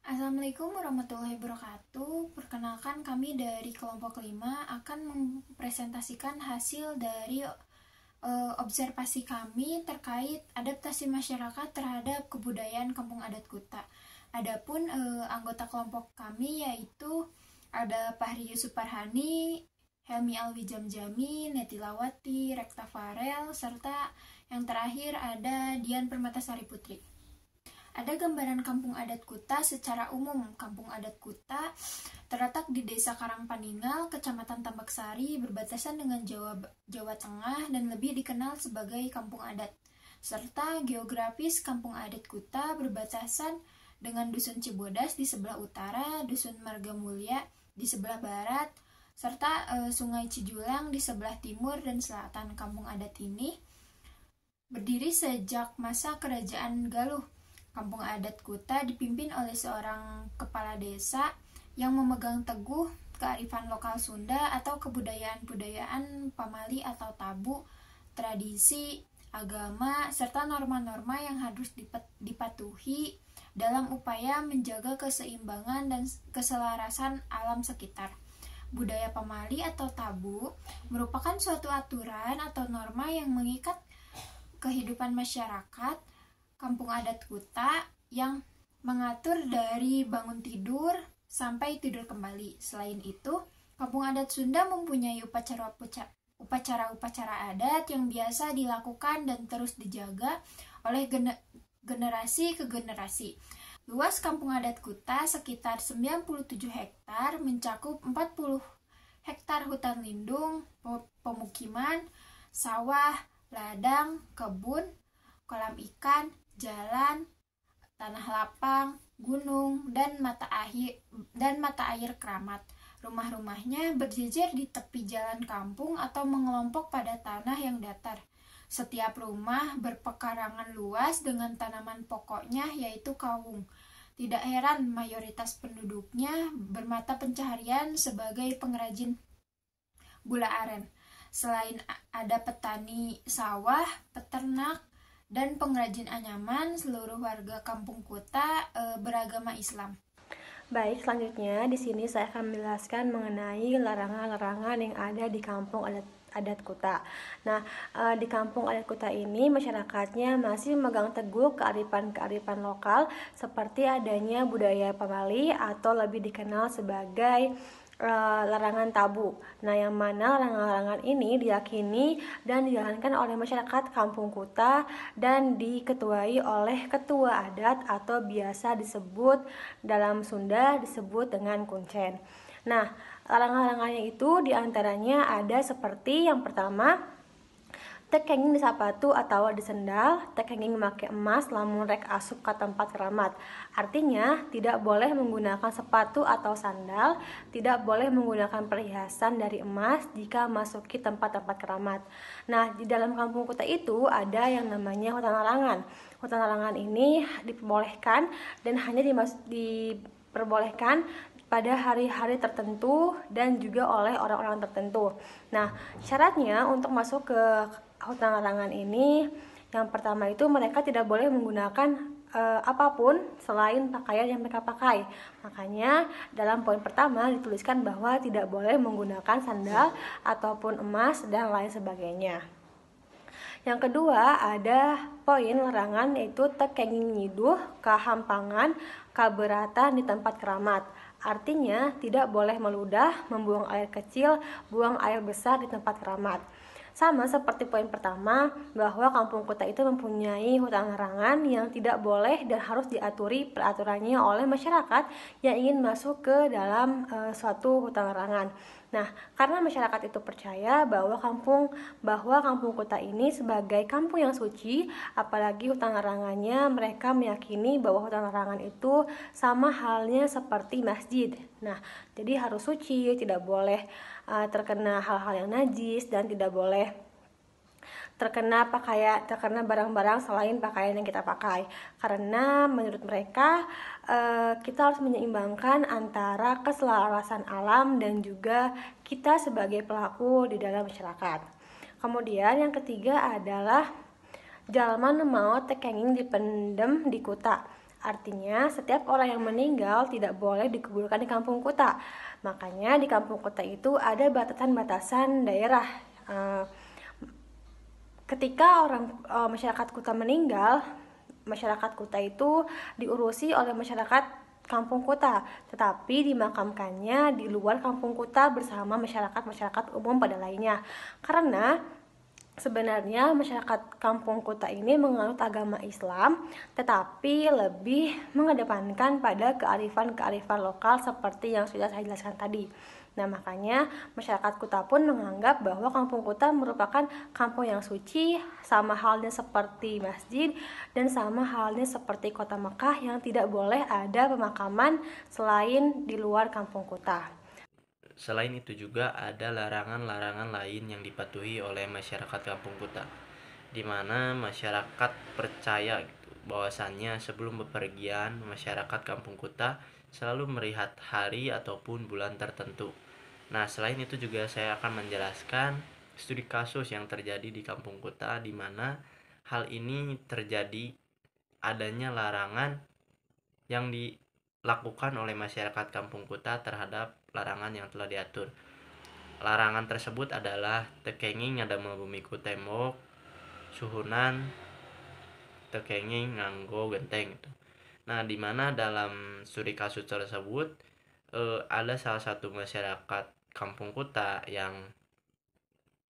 Assalamualaikum warahmatullahi wabarakatuh. Perkenalkan, kami dari kelompok 5 akan mempresentasikan hasil dari observasi kami terkait adaptasi masyarakat terhadap kebudayaan Kampung Adat Kuta. Adapun anggota kelompok kami yaitu ada Fahri Yusuf Farhani, Helmi Alwi Jamjami, Netilawati, Rekta Farel, serta yang terakhir ada Dian Permatasari Putri. Ada gambaran Kampung Adat Kuta secara umum. Kampung Adat Kuta terletak di Desa Karangpaningal, Kecamatan Tambak Sari, berbatasan dengan Jawa Tengah dan lebih dikenal sebagai Kampung Adat. Serta geografis Kampung Adat Kuta berbatasan dengan Dusun Cibodas di sebelah utara, Dusun Margamulya di sebelah barat, serta Sungai Cijulang di sebelah timur dan selatan. Kampung Adat ini berdiri sejak masa Kerajaan Galuh. Kampung Adat Kuta dipimpin oleh seorang kepala desa yang memegang teguh kearifan lokal Sunda atau kebudayaan-budayaan pamali atau tabu, tradisi, agama, serta norma-norma yang harus dipatuhi dalam upaya menjaga keseimbangan dan keselarasan alam sekitar. Budaya pamali atau tabu merupakan suatu aturan atau norma yang mengikat kehidupan masyarakat Kampung Adat Kuta yang mengatur dari bangun tidur sampai tidur kembali. Selain itu, Kampung Adat Sunda mempunyai upacara-upacara adat yang biasa dilakukan dan terus dijaga oleh generasi ke generasi. Luas Kampung Adat Kuta sekitar 97 hektar, mencakup 40 hektar hutan lindung, pemukiman, sawah, ladang, kebun, kolam ikan, jalan, tanah lapang, gunung, dan mata air keramat. Rumah-rumahnya berjejer di tepi jalan kampung atau mengelompok pada tanah yang datar. Setiap rumah berpekarangan luas dengan tanaman pokoknya yaitu kawung. Tidak heran mayoritas penduduknya bermata pencaharian sebagai pengrajin gula aren. Selain ada petani sawah, peternak, dan pengrajin anyaman, seluruh warga Kampung Kuta beragama Islam. Baik, selanjutnya di sini saya akan menjelaskan mengenai larangan-larangan yang ada di Kampung Adat Kuta. Nah, di Kampung Adat Kuta ini masyarakatnya masih memegang teguh kearifan lokal seperti adanya budaya pamali atau lebih dikenal sebagai larangan tabu. Nah, yang mana larangan-larangan ini diyakini dan dijalankan oleh masyarakat Kampung Kuta dan diketuai oleh ketua adat atau biasa disebut dalam Sunda disebut dengan kuncen. Nah, larangan-larangannya itu diantaranya ada seperti yang pertama, tekenging di sepatu atau di sendal, tekenging memakai emas lamun rek asup ke tempat keramat. Artinya, tidak boleh menggunakan sepatu atau sandal, tidak boleh menggunakan perhiasan dari emas jika masuki tempat-tempat keramat. Nah, di dalam Kampung Kuta itu ada yang namanya hutan larangan. Hutan larangan ini diperbolehkan dan hanya diperbolehkan pada hari-hari tertentu dan juga oleh orang-orang tertentu. Nah, syaratnya untuk masuk ke hutan larangan ini, yang pertama itu mereka tidak boleh menggunakan apapun selain pakaian yang mereka pakai. Makanya dalam poin pertama dituliskan bahwa tidak boleh menggunakan sandal ataupun emas dan lain sebagainya. Yang kedua ada poin larangan yaitu tekenging nyiduh, kahampangan, kaberatan di tempat keramat. Artinya tidak boleh meludah, membuang air kecil, buang air besar di tempat keramat. Sama seperti poin pertama, bahwa Kampung Kuta itu mempunyai hutan larangan yang tidak boleh dan harus diaturi peraturannya oleh masyarakat yang ingin masuk ke dalam suatu hutan larangan. Nah, karena masyarakat itu percaya bahwa Kampung Kuta ini sebagai kampung yang suci, apalagi hutan larangannya mereka meyakini bahwa hutan larangan itu sama halnya seperti masjid. Nah, jadi harus suci, tidak boleh terkena hal-hal yang najis dan tidak boleh terkena barang-barang selain pakaian yang kita pakai. Karena menurut mereka kita harus menyeimbangkan antara keselarasan alam dan juga kita sebagai pelaku di dalam masyarakat. Kemudian yang ketiga adalah jalma nu mau tekenging dipendem di kuta. Artinya, setiap orang yang meninggal tidak boleh dikuburkan di kampung kota. Makanya di kampung kota itu ada batasan-batasan daerah. Ketika masyarakat kota meninggal, masyarakat kota itu diurusi oleh masyarakat kampung kota, tetapi dimakamkannya di luar kampung kota bersama masyarakat umum pada lainnya. Karena sebenarnya masyarakat kampung kota ini menganut agama Islam, tetapi lebih mengedepankan pada kearifan-kearifan lokal seperti yang sudah saya jelaskan tadi. Nah, makanya masyarakat kota pun menganggap bahwa kampung kota merupakan kampung yang suci, sama halnya seperti masjid dan sama halnya seperti kota Mekah yang tidak boleh ada pemakaman selain di luar kampung kota. Selain itu juga ada larangan-larangan lain yang dipatuhi oleh masyarakat kampung kota, di mana masyarakat percaya bahwasannya sebelum bepergian masyarakat kampung kota selalu melihat hari ataupun bulan tertentu. Nah, selain itu juga saya akan menjelaskan studi kasus yang terjadi di kampung kota di mana hal ini terjadi adanya larangan yang dilakukan oleh masyarakat kampung kota terhadap larangan yang telah diatur. Larangan tersebut adalah tekenging ngadamel bumi ku tembok, suhunan tekenging nganggo genteng gitu. Nah, di mana dalam studi kasus tersebut ada salah satu masyarakat kampung kota yang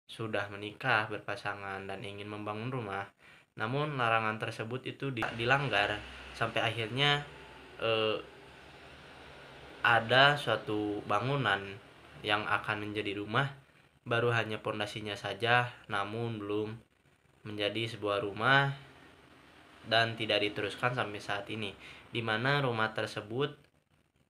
sudah menikah berpasangan dan ingin membangun rumah, namun larangan tersebut itu dilanggar sampai akhirnya ada suatu bangunan yang akan menjadi rumah baru hanya pondasinya saja, namun belum menjadi sebuah rumah dan tidak diteruskan sampai saat ini, di mana rumah tersebut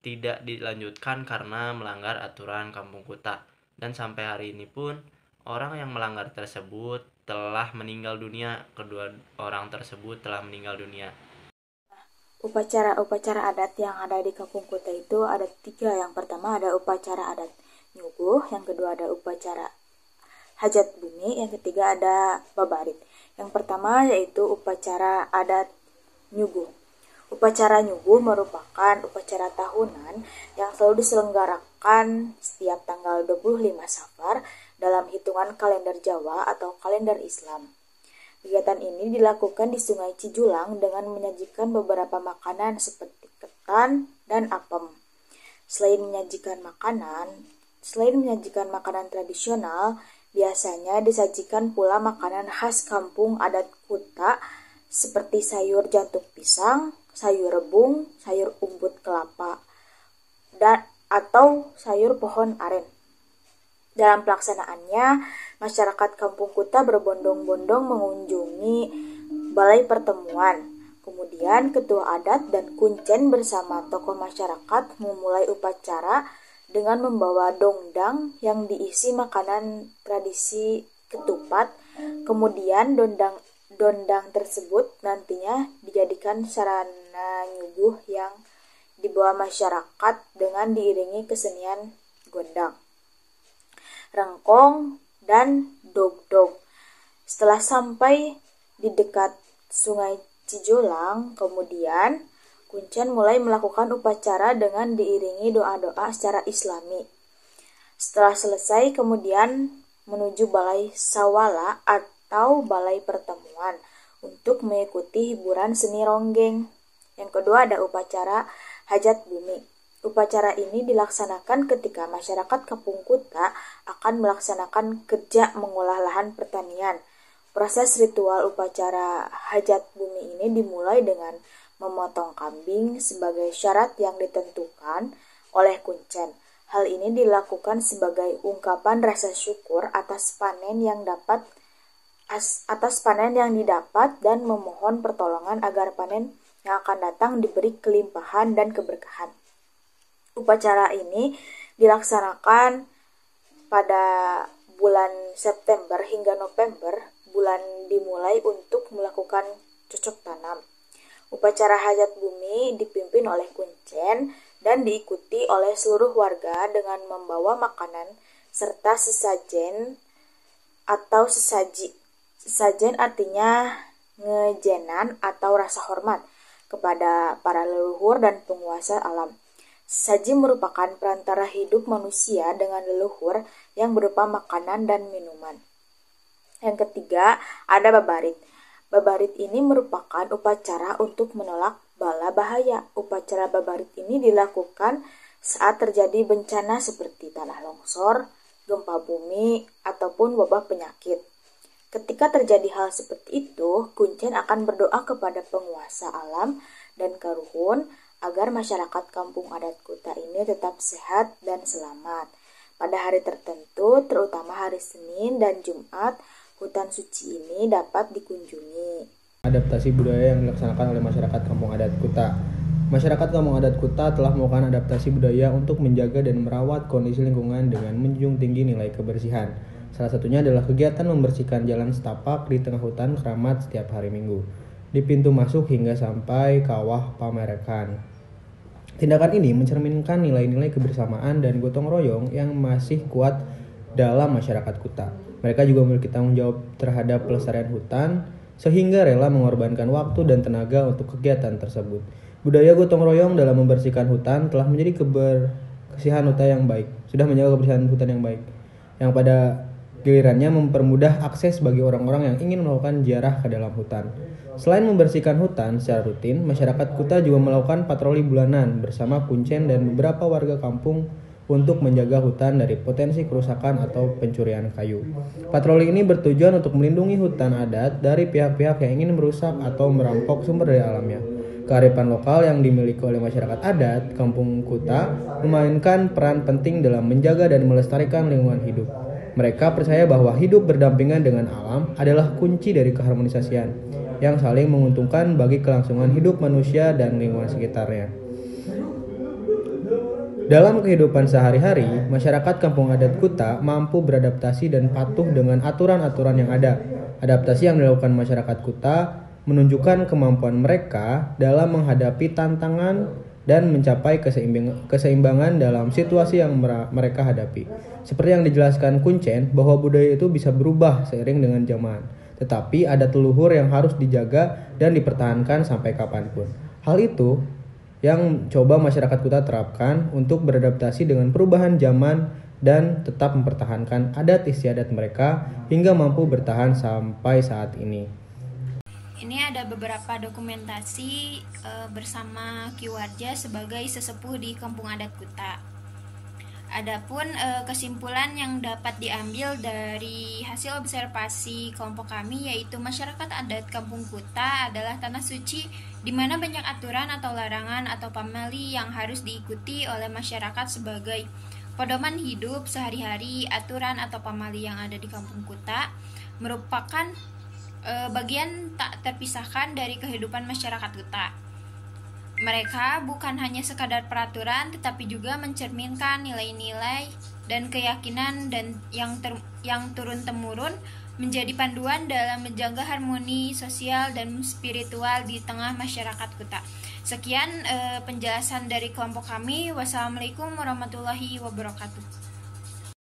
tidak dilanjutkan karena melanggar aturan kampung kota. Dan sampai hari ini pun orang yang melanggar tersebut telah meninggal dunia, kedua orang tersebut telah meninggal dunia. Upacara-upacara adat yang ada di kampung kota itu ada 3. Yang pertama ada upacara adat nyuguh, yang kedua ada upacara hajat bumi, yang ketiga ada babarit. Yang pertama yaitu upacara adat nyuguh. Upacara nyuguh merupakan upacara tahunan yang selalu diselenggarakan setiap tanggal 25 Safar dalam hitungan kalender Jawa atau kalender Islam. Kegiatan ini dilakukan di Sungai Cijulang dengan menyajikan beberapa makanan seperti ketan dan apem. Selain menyajikan makanan tradisional, biasanya disajikan pula makanan khas kampung adat kota seperti sayur jantung pisang, sayur rebung, sayur umbut kelapa, atau sayur pohon aren. Dalam pelaksanaannya, masyarakat kampung kota berbondong-bondong mengunjungi balai pertemuan. Kemudian ketua adat dan kuncen bersama tokoh masyarakat memulai upacara dengan membawa dongdang yang diisi makanan tradisi ketupat. Kemudian dondang tersebut nantinya dijadikan sarana nyuguh yang dibawa masyarakat dengan diiringi kesenian gondang, rengkong, dan dogdog. Setelah sampai di dekat Sungai Cijulang, kemudian kuncen mulai melakukan upacara dengan diiringi doa-doa secara Islami. Setelah selesai, kemudian menuju balai sawala atau balai pertemuan untuk mengikuti hiburan seni ronggeng. Yang kedua ada upacara hajat bumi. Upacara ini dilaksanakan ketika masyarakat kampung kota akan melaksanakan kerja mengolah lahan pertanian. Proses ritual upacara hajat bumi ini dimulai dengan memotong kambing sebagai syarat yang ditentukan oleh kuncen. Hal ini dilakukan sebagai ungkapan rasa syukur atas panen yang didapat dan memohon pertolongan agar panen yang akan datang diberi kelimpahan dan keberkahan. Upacara ini dilaksanakan pada bulan September hingga November, bulan dimulai untuk melakukan cocok tanam. Upacara hajat bumi dipimpin oleh kuncen dan diikuti oleh seluruh warga dengan membawa makanan serta sesajen atau sesaji. Sesajen artinya ngejenan atau rasa hormat. kepada para leluhur dan penguasa alam. Sesaji merupakan perantara hidup manusia dengan leluhur yang berupa makanan dan minuman. Yang ketiga, ada babarit. Babarit ini merupakan upacara untuk menolak bala bahaya. Upacara babarit ini dilakukan saat terjadi bencana seperti tanah longsor, gempa bumi, ataupun wabah penyakit. Ketika terjadi hal seperti itu, kuncen akan berdoa kepada penguasa alam dan karuhun agar masyarakat kampung adat kuta ini tetap sehat dan selamat. Pada hari tertentu, terutama hari Senin dan Jumat, hutan suci ini dapat dikunjungi. Adaptasi budaya yang dilaksanakan oleh masyarakat kampung adat kuta. Masyarakat kampung adat kuta telah melakukan adaptasi budaya untuk menjaga dan merawat kondisi lingkungan dengan menjunjung tinggi nilai kebersihan. Salah satunya adalah kegiatan membersihkan jalan setapak di tengah hutan Keramat setiap hari Minggu, di pintu masuk hingga sampai kawah pamerekan. Tindakan ini mencerminkan nilai-nilai kebersamaan dan gotong royong yang masih kuat dalam masyarakat kuta. Mereka juga memiliki tanggung jawab terhadap pelestarian hutan, sehingga rela mengorbankan waktu dan tenaga untuk kegiatan tersebut. Budaya gotong royong dalam membersihkan hutan telah menjadi kebersihan hutan yang baik, sudah menjaga kebersihan hutan yang baik, yang pada gilirannya mempermudah akses bagi orang-orang yang ingin melakukan ziarah ke dalam hutan. Selain membersihkan hutan secara rutin, masyarakat kuta juga melakukan patroli bulanan bersama kuncen dan beberapa warga kampung untuk menjaga hutan dari potensi kerusakan atau pencurian kayu. Patroli ini bertujuan untuk melindungi hutan adat dari pihak-pihak yang ingin merusak atau merampok sumber daya alamnya. Kearifan lokal yang dimiliki oleh masyarakat adat kampung kuta memainkan peran penting dalam menjaga dan melestarikan lingkungan hidup. Mereka percaya bahwa hidup berdampingan dengan alam adalah kunci dari keharmonisasian yang saling menguntungkan bagi kelangsungan hidup manusia dan lingkungan sekitarnya. Dalam kehidupan sehari-hari, masyarakat kampung adat kuta mampu beradaptasi dan patuh dengan aturan-aturan yang ada. Adaptasi yang dilakukan masyarakat kuta menunjukkan kemampuan mereka dalam menghadapi tantangan dan mencapai keseimbangan dalam situasi yang mereka hadapi. Seperti yang dijelaskan kuncen, bahwa budaya itu bisa berubah seiring dengan zaman. Tetapi ada leluhur yang harus dijaga dan dipertahankan sampai kapanpun. Hal itu yang coba masyarakat kuta terapkan untuk beradaptasi dengan perubahan zaman dan tetap mempertahankan adat istiadat mereka hingga mampu bertahan sampai saat ini. Ini ada beberapa dokumentasi bersama Ki Warja sebagai sesepuh di kampung adat kuta. Adapun kesimpulan yang dapat diambil dari hasil observasi kelompok kami, yaitu masyarakat adat kampung kuta adalah tanah suci di mana banyak aturan atau larangan atau pamali yang harus diikuti oleh masyarakat sebagai pedoman hidup sehari-hari. Aturan atau pamali yang ada di kampung kuta merupakan bagian tak terpisahkan dari kehidupan masyarakat kuta. Mereka bukan hanya sekadar peraturan, tetapi juga mencerminkan nilai-nilai dan keyakinan dan yang turun-temurun menjadi panduan dalam menjaga harmoni sosial dan spiritual di tengah masyarakat kuta. Sekian penjelasan dari kelompok kami. Wassalamualaikum warahmatullahi wabarakatuh.